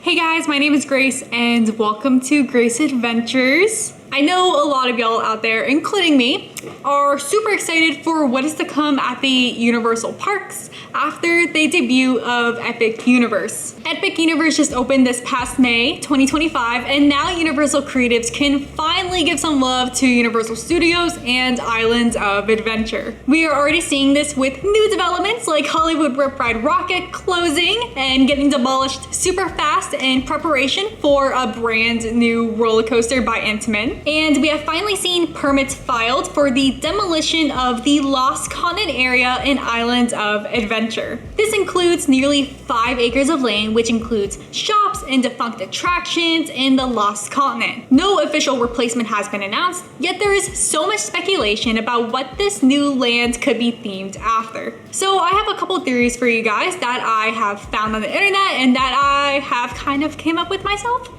Hey guys, my name is Grace and welcome to Grace Adventures. I know a lot of y'all out there, including me, are super excited for what is to come at the Universal Parks after the debut of Epic Universe. Epic Universe just opened this past May 2025, and now Universal creatives can finally give some love to Universal Studios and Islands of Adventure. We are already seeing this with new developments like Hollywood Rip Ride Rocket closing and getting demolished super fast in preparation for a brand new roller coaster by Intamin. And we have finally seen permits filed for the demolition of the Lost Continent area in Islands of Adventure. This includes nearly 5 acres of land, which includes shops and defunct attractions in the Lost Continent. No official replacement has been announced, yet there is so much speculation about what this new land could be themed after. So I have a couple theories for you guys that I have found on the internet and that I have kind of came up with myself,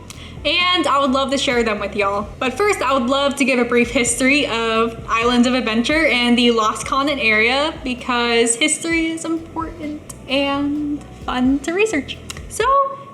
and I would love to share them with y'all. But first, I would love to give a brief history of Islands of Adventure and the Lost Continent area because history is important and fun to research. So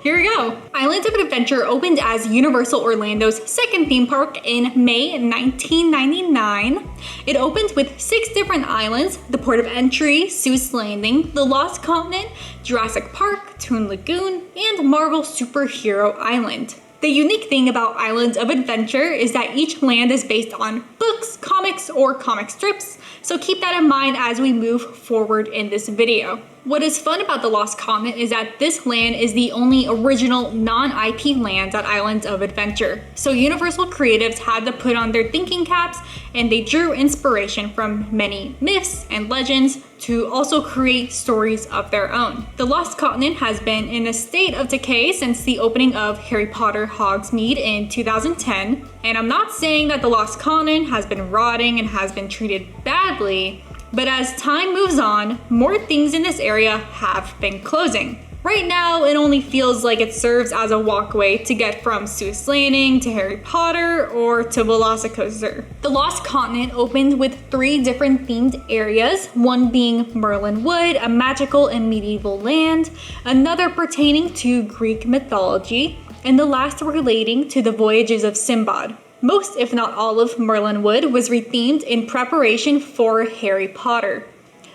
here we go. Islands of Adventure opened as Universal Orlando's second theme park in May 1999. It opened with 6 different islands: the Port of Entry, Seuss Landing, the Lost Continent, Jurassic Park, Toon Lagoon, and Marvel Superhero Island. The unique thing about Islands of Adventure is that each land is based on books, comics, or comic strips, so keep that in mind as we move forward in this video. What is fun about the Lost Continent is that this land is the only original non-IP land at Islands of Adventure. So Universal creatives had to put on their thinking caps and they drew inspiration from many myths and legends to also create stories of their own. The Lost Continent has been in a state of decay since the opening of Harry Potter Hogsmeade in 2010. And I'm not saying that the Lost Continent has been rotting and has been treated badly, but as time moves on, more things in this area have been closing. Right now, it only feels like it serves as a walkway to get from Seuss Landing to Harry Potter or to Velocicoaster. The Lost Continent opened with 3 different themed areas, one being Merlin Wood, a magical and medieval land, another pertaining to Greek mythology, and the last relating to the voyages of Sinbad. Most, if not all, of Merlin Wood was rethemed in preparation for Harry Potter.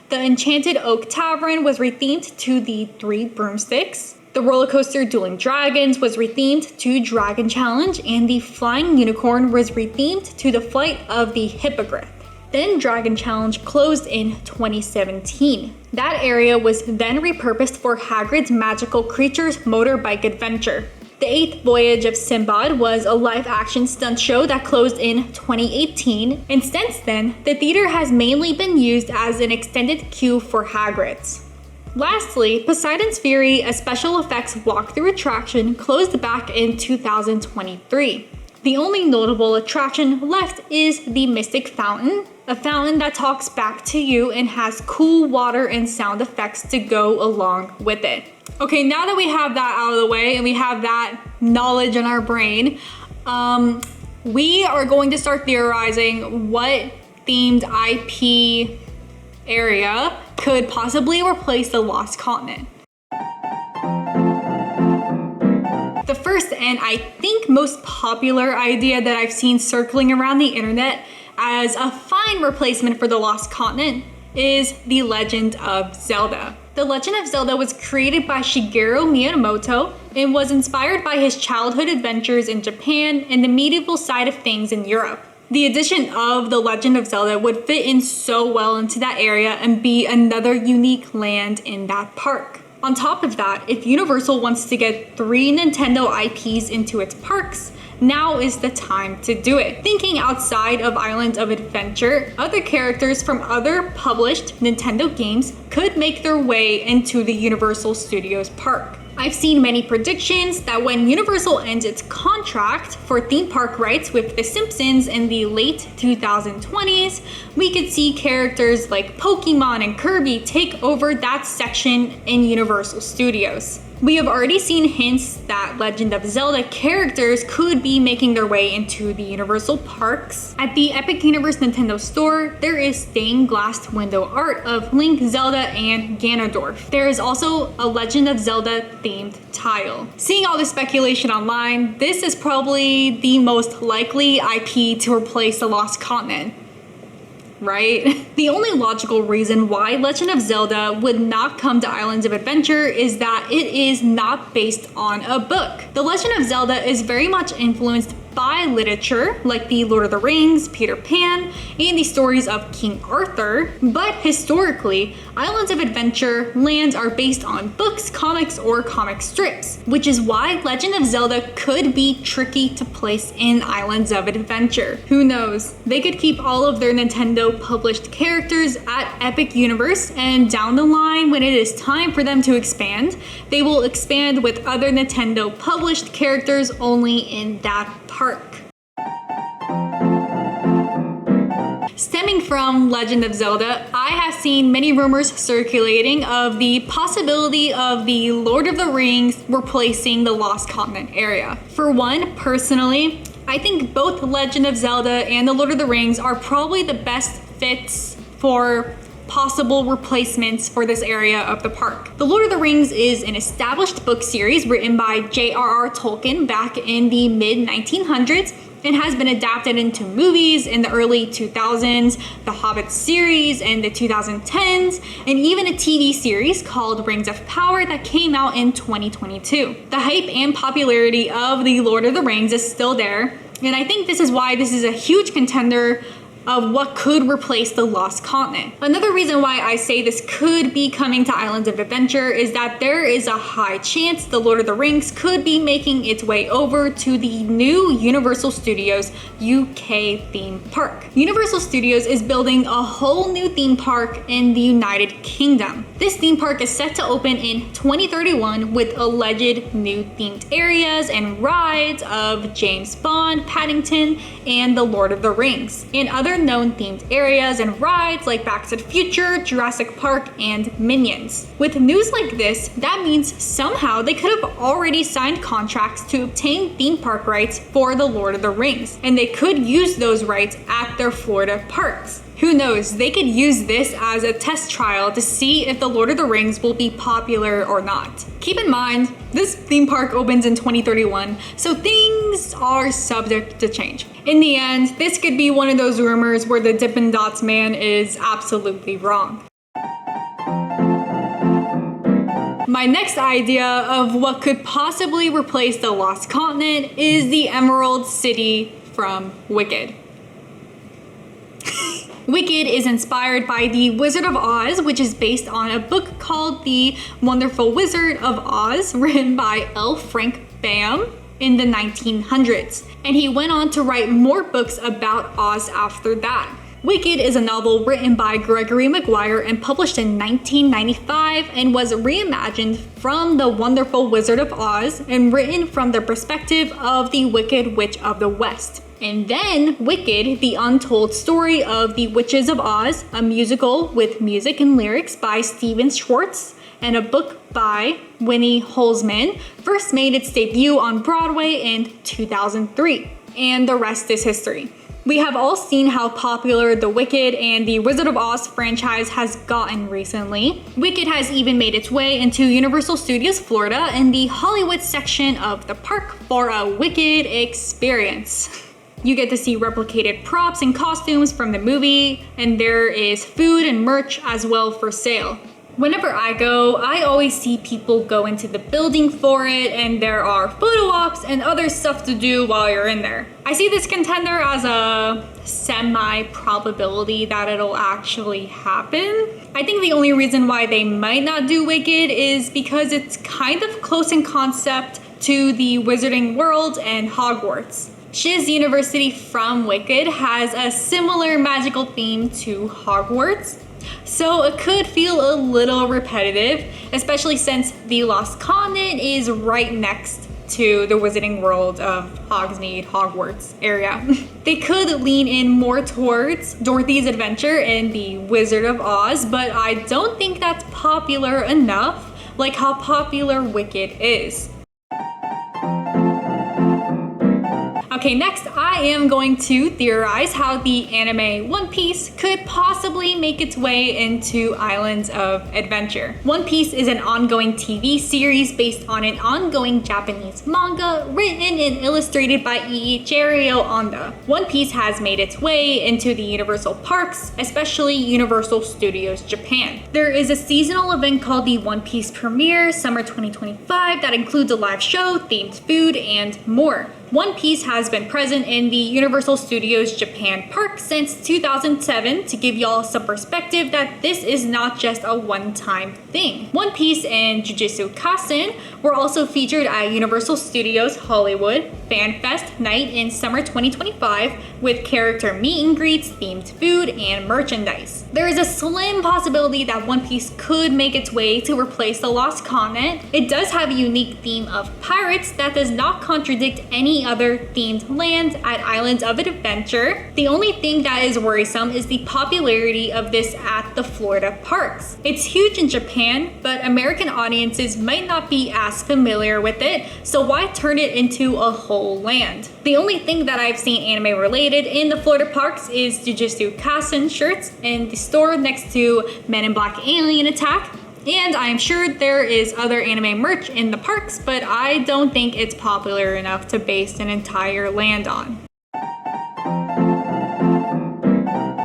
The Enchanted Oak Tavern was rethemed to the 3 Broomsticks. The roller coaster Dueling Dragons was rethemed to Dragon Challenge, and the Flying Unicorn was rethemed to the Flight of the Hippogriff. Then Dragon Challenge closed in 2017. That area was then repurposed for Hagrid's Magical Creatures Motorbike Adventure. The 8th Voyage of Sinbad was a live-action stunt show that closed in 2018, and since then, the theater has mainly been used as an extended queue for Hagrid's. Lastly, Poseidon's Fury, a special effects walkthrough attraction, closed back in 2023. The only notable attraction left is the Mystic Fountain, a fountain that talks back to you and has cool water and sound effects to go along with it. Okay, now that we have that out of the way and we have that knowledge in our brain, we are going to start theorizing what themed IP area could possibly replace the Lost Continent. The first and I think most popular idea that I've seen circling around the internet as a fine replacement for the Lost Continent is The Legend of Zelda. The Legend of Zelda was created by Shigeru Miyamoto and was inspired by his childhood adventures in Japan and the medieval side of things in Europe. The addition of The Legend of Zelda would fit in so well into that area and be another unique land in that park. On top of that, if Universal wants to get 3 Nintendo IPs into its parks, now is the time to do it. Thinking outside of Islands of Adventure, other characters from other published Nintendo games could make their way into the Universal Studios park. I've seen many predictions that when Universal ends its contract for theme park rights with The Simpsons in the late 2020s, we could see characters like Pokemon and Kirby take over that section in Universal Studios. We have already seen hints that Legend of Zelda characters could be making their way into the Universal Parks. At the Epic Universe Nintendo store, there is stained glass window art of Link, Zelda, and Ganondorf. There is also a Legend of Zelda themed tile. Seeing all the speculation online, this is probably the most likely IP to replace the Lost Continent, right? The only logical reason why Legend of Zelda would not come to Islands of Adventure is that it is not based on a book. The Legend of Zelda is very much influenced by literature like the Lord of the Rings, Peter Pan, and the stories of King Arthur, but historically, Islands of Adventure lands are based on books, comics, or comic strips, which is why Legend of Zelda could be tricky to place in Islands of Adventure. Who knows? They could keep all of their Nintendo published characters at Epic Universe, and down the line, when it is time for them to expand, they will expand with other Nintendo published characters only in that park. Stemming from Legend of Zelda, I have seen many rumors circulating of the possibility of the Lord of the Rings replacing the Lost Continent area. For one, personally, I think both Legend of Zelda and the Lord of the Rings are probably the best fits for possible replacements for this area of the park. The Lord of the Rings is an established book series written by J.R.R. Tolkien back in the mid-1900s and has been adapted into movies in the early 2000s, the Hobbit series in the 2010s, and even a TV series called Rings of Power that came out in 2022. The hype and popularity of the Lord of the Rings is still there, and I think this is why this is a huge contender of what could replace the Lost Continent. Another reason why I say this could be coming to Islands of Adventure is that there is a high chance the Lord of the Rings could be making its way over to the new Universal Studios UK theme park. Universal Studios is building a whole new theme park in the United Kingdom. This theme park is set to open in 2031 with alleged new themed areas and rides of James Bond, Paddington, and the Lord of the Rings, and other known themed areas and rides like Back to the Future, Jurassic Park, and Minions. With news like this, that means somehow they could have already signed contracts to obtain theme park rights for the Lord of the Rings, and they could use those rights at their Florida parks. Who knows, they could use this as a test trial to see if the Lord of the Rings will be popular or not. Keep in mind, this theme park opens in 2031, so things are subject to change. In the end, this could be one of those rumors where the Dippin' Dots man is absolutely wrong. My next idea of what could possibly replace the Lost Continent is the Emerald City from Wicked. Wicked is inspired by The Wizard of Oz, which is based on a book called The Wonderful Wizard of Oz, written by L. Frank Baum in the 1900s. And he went on to write more books about Oz after that. Wicked is a novel written by Gregory Maguire and published in 1995 and was reimagined from The Wonderful Wizard of Oz and written from the perspective of the Wicked Witch of the West. And then Wicked, the untold story of the Witches of Oz, a musical with music and lyrics by Stephen Schwartz, and a book by Winnie Holzman, first made its debut on Broadway in 2003. And the rest is history. We have all seen how popular the Wicked and the Wizard of Oz franchise has gotten recently. Wicked has even made its way into Universal Studios Florida in the Hollywood section of the park for a Wicked experience. You get to see replicated props and costumes from the movie, and there is food and merch as well for sale. Whenever I go, I always see people go into the building for it, and there are photo ops and other stuff to do while you're in there. I see this contender as a semi-probability that it'll actually happen. I think the only reason why they might not do Wicked is because it's kind of close in concept to the Wizarding World and Hogwarts. Shiz University from Wicked has a similar magical theme to Hogwarts, so it could feel a little repetitive, especially since the Lost Continent is right next to the Wizarding World of Hogsmeade, Hogwarts area. They could lean in more towards Dorothy's Adventure and the Wizard of Oz, but I don't think that's popular enough. like how popular Wicked is. Okay, next I am going to theorize how the anime One Piece could possibly make its way into Islands of Adventure. One Piece is an ongoing TV series based on an ongoing Japanese manga written and illustrated by Eiichiro Oda. One Piece has made its way into the Universal parks, especially Universal Studios Japan. There is a seasonal event called the One Piece Premiere Summer 2025 that includes a live show, themed food, and more. One Piece has been present in the Universal Studios Japan park since 2007 to give y'all some perspective that this is not just a one-time thing. One Piece and Jujutsu Kaisen were also featured at Universal Studios Hollywood Fan Fest night in summer 2025 with character meet and greets, themed food, and merchandise. There is a slim possibility that One Piece could make its way to replace the Lost Continent. It does have a unique theme of pirates that does not contradict any other themed land at Islands of Adventure. The only thing that is worrisome is the popularity of this at the Florida parks. It's huge in Japan, but American audiences might not be as familiar with it, so why turn it into a whole land? The only thing that I've seen anime related in the Florida parks is Jujutsu Kaisen shirts in the store next to Men in Black Alien Attack. And I'm sure there is other anime merch in the parks, but I don't think it's popular enough to base an entire land on.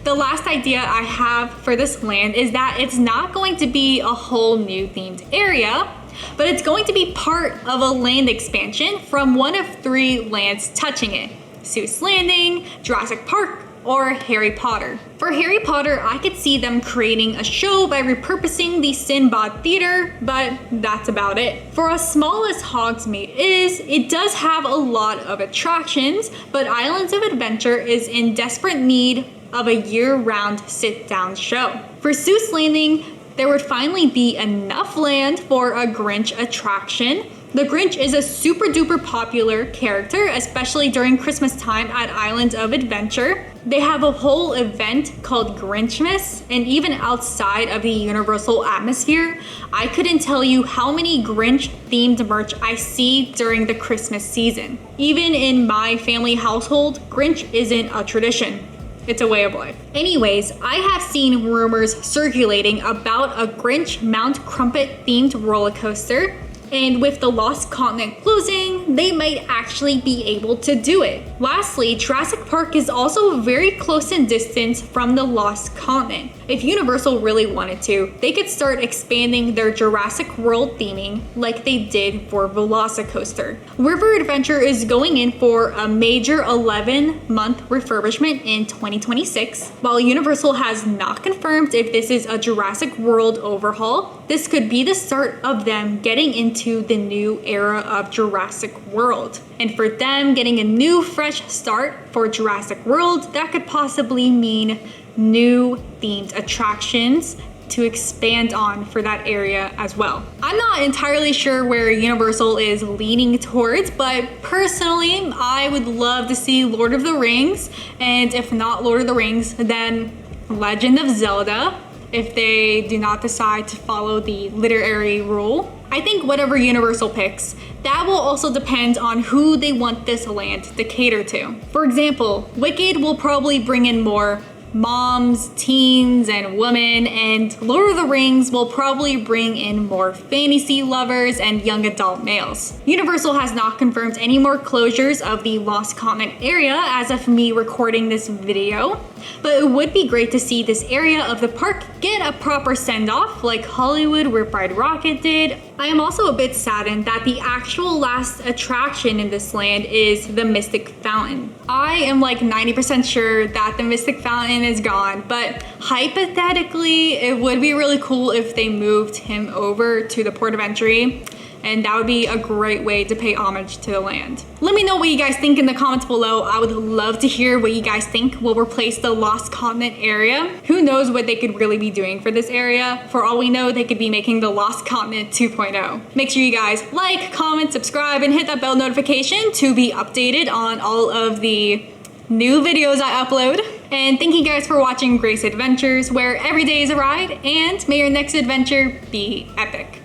The last idea I have for this land is that it's not going to be a whole new themed area, but it's going to be part of a land expansion from one of 3 lands touching it: Seuss Landing, Jurassic Park, or Harry Potter. For Harry Potter, I could see them creating a show by repurposing the Sinbad Theater, but that's about it. For as small as Hogsmeade is, it does have a lot of attractions, but Islands of Adventure is in desperate need of a year-round sit-down show. For Seuss Landing, there would finally be enough land for a Grinch attraction. The Grinch is a super duper popular character, especially during Christmas time at Islands of Adventure. They have a whole event called Grinchmas, and even outside of the Universal atmosphere, I couldn't tell you how many Grinch themed merch I see during the Christmas season. Even in my family household, Grinch isn't a tradition. It's a way of life. Anyways, I have seen rumors circulating about a Grinch Mount Crumpet themed roller coaster. And with the Lost Continent closing, they might actually be able to do it. Lastly, Jurassic Park is also very close in distance from the Lost Continent. If Universal really wanted to, they could start expanding their Jurassic World theming like they did for Velocicoaster. River Adventure is going in for a major 11-month refurbishment in 2026. While Universal has not confirmed if this is a Jurassic World overhaul, this could be the start of them getting into the new era of Jurassic World. And for them getting a new fresh start for Jurassic World, that could possibly mean new themed attractions to expand on for that area as well. I'm not entirely sure where Universal is leaning towards, but personally, I would love to see Lord of the Rings, and if not Lord of the Rings, then Legend of Zelda, if they do not decide to follow the literary rule. I think whatever Universal picks, that will also depend on who they want this land to cater to. For example, Wicked will probably bring in more moms, teens, and women, and Lord of the Rings will probably bring in more fantasy lovers and young adult males. Universal has not confirmed any more closures of the Lost Continent area as of me recording this video, but it would be great to see this area of the park get a proper send-off like Hollywood Rip Ride Rocket did. I am also a bit saddened that the actual last attraction in this land is the Mystic Fountain. I am like 90% sure that the Mystic Fountain is gone, but hypothetically, it would be really cool if they moved him over to the port of entry, and that would be a great way to pay homage to the land. Let me know what you guys think in the comments below. I would love to hear what you guys think will replace the Lost Continent area. Who knows what they could really be doing for this area? For all we know, they could be making the Lost Continent 2.0. Make sure you guys like, comment, subscribe, and hit that bell notification to be updated on all of the new videos I upload. And thank you guys for watching Grace Adventures, where every day is a ride, and may your next adventure be epic.